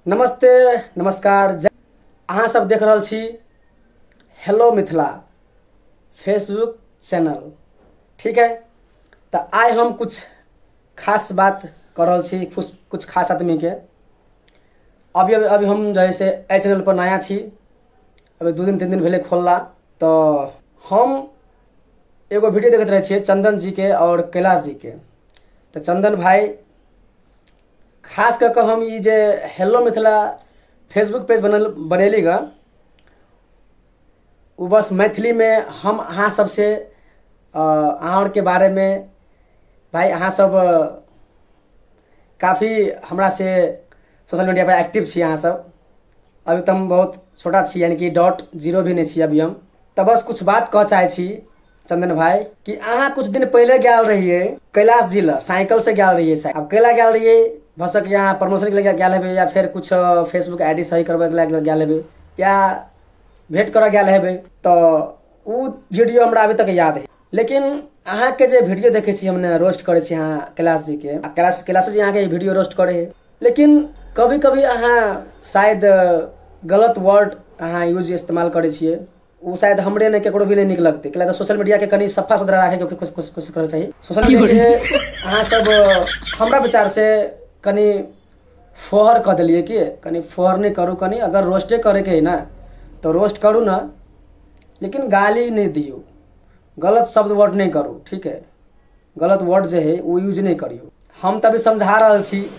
नमस्ते नमस्कार अहाँ सब देख रहल छी हेलो मिथिला फेसबुक चैनल। ठीक है, तो आइ हम कुछ खास बात कर रहल छी, कुछ खास आदमी के। अभी अभी अभी हम जैसे ए चैनल पर नया छी, अभी 2 दिन 3 दिन भेले खोलला। तो हम एगो वीडियो देखते रहे छिए चंदन जी के और कैलाश जी के। तो चंदन भाई खास करके हम ये जे हेलो मिथिला फेसबुक पेज बनेली ग, वो बस मैथिली में हम अहाँ सबसे अहाँ के बारे में भाई अहाँ सब काफ़ी हमरा से सोशल मीडिया पर एक्टिव छी। अहाँ सब अभी तो हम बहुत छोटा छी, यानी कि .0 भी नहीं छी अभी हम। तो बस कुछ बात कह चाहे छी चंदन भाई कि अहाँ कुछ दिन पहले गया रहिए कैलाश जी ला, साइकिल से गया रहिए। अब कैला गया रहिए, भसक यहाँ प्रमोशन के लिए गया हेबे, या फिर कुछ फेसबुक आईडी सही करबे के लिए गया हेबे, या भेंट कर गया हेबे। तो वो वीडियो हमरा अभी तक याद है। लेकिन अहाँ के जे वीडियो देखे छी हमने रोस्ट करे छी अहाँ कैलाश जी के, कैलाश जी अहाँ के वीडियो रोस्ट करे है। लेकिन कभी कभी अहाँ शायद गलत वर्ड अहाँ यूज इस्तेमाल करे छिए, वो शायद हमरे नहीं केकरो भी नहीं निक लगते। कैला तो सोशल मीडिया के कनी सफा सुथरा रखे के कोशिश करना चाहिए। सोशल मीडिया के अहाँ सब हमरा विचार से कनी फोहर कह दिलिए कि कनी फोहर नहीं करूँ। कनी अगर रोस्टे करे के है ना तो रोस्ट करूँ ना, लेकिन गाली नहीं दियो, गलत शब्द वर्ड नहीं करूँ। ठीक है, गलत वर्ड जो है वो यूज नहीं करियो। हम तभी समझा रहा छी।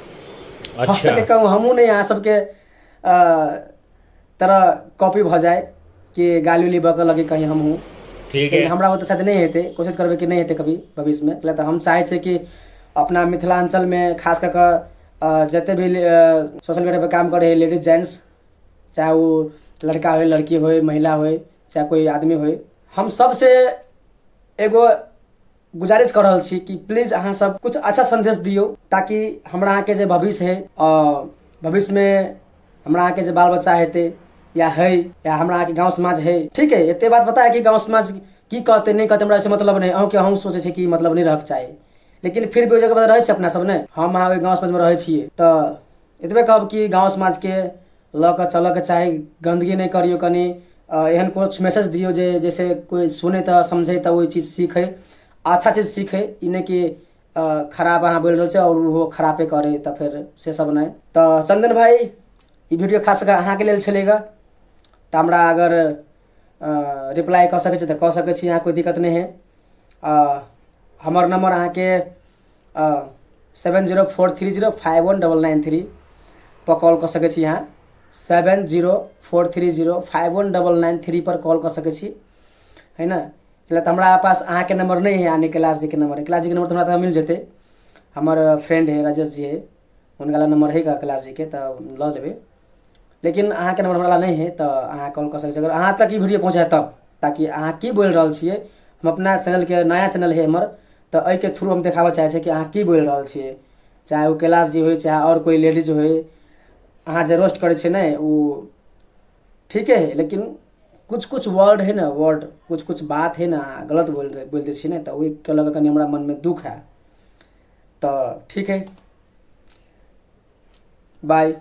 अच्छा कहूँ हमू नहीं यहाँ सबके तरह कॉपी भ जाए कि गाली उली बक लगे कहीं हम हूँ। ठीक है, हमरा वो तो शायद नहीं हेते, कोशिश करबे कि नहीं हेते कभी भविष्य में। तो हम चाहे छे कि अपना मिथिलांचल में खास करके जते भी सोशल मीडिया पर काम करे लेडीज जेंट्स, चाहे वो लड़का हो लड़की हो महिला हो चाहे कोई आदमी हो, हम सब से एगो गुजारिश कर रहल छी कि प्लीज अहाँ सब कुछ अच्छा संदेश दियो, ताकि हमरा अहाँ के जे भविष्य है भविष्य में हमरा अहाँ के जे बाल बच्चा हेते या है, या हमरा अहाँ के गाँव समाज है। ठीक है, इतने बात पता है कि गाँव समाज की कहते नहीं कहते हमरा से मतलब नहीं। अहूँ के हम सोचे छे कि मतलब नहीं रख चाहे, लेकिन फिर भी जगह रहे अपना सब ने, हम अहाँ गाँव समाज में रहे छिए। तो इतबे कहब कि गाँव समाज के लऽ चल के चाहे गंदगी नहीं करियो। कनी एहन कुछ मैसेज दियो जे जैसे कोई सुने तो समझे तो वही चीज सीखे, अच्छा चीज सीखे। इ नहीं कि खराब अहाँ बोल रहे छे और वो खराबे करे तो फिर से सब नहीं। तो चंदन भाई ये वीडियो खास कर अहाँ के लिए चलेगा, तो हमरा अगर रिप्लाई कर सके तो कह सके छी, यहाँ कोई दिक्कत नहीं है। हमार नंबर अहाँ के 7043051993 पर कॉल कर सके छी। यहाँ 7043051993 पर कॉल कर सके छी, है ना। तो हमारा पास अहाँ के नंबर नहीं है, यानी कैलाश जी के नंबर है। कैलाश जी के नंबर तो हमारा मिल जेते, हमार फ्रेंड है राजेश जी है, उनका नंबर है कैलाश जी के, तो ल लेबे। लेकिन अहाँ के नंबर हमारा नहीं है, तो अहाँ कॉल कर सकते। अगर अहाँ तक ये वीडियो पहुँचे तब, ताकि अहाँ की बोल रहा छिए। हम अपना चैनल के नया चैनल है हमर, तो अ के थ्रू हम देखाबे चाहे छे कि अहाँ की बोल रहा छिए। चाहे वो कैलाश जी हो चाहे और कोई लेडीज हो, अहाँ जे रोस्ट करे छे ना वो ठीक है, लेकिन कुछ कुछ वर्ड है ना, वर्ड कुछ कुछ बात है ना गलत बोल दे छी ना, तो वही के लगा कनी हमरा मन में दुख है। तो ठीक है, बाय।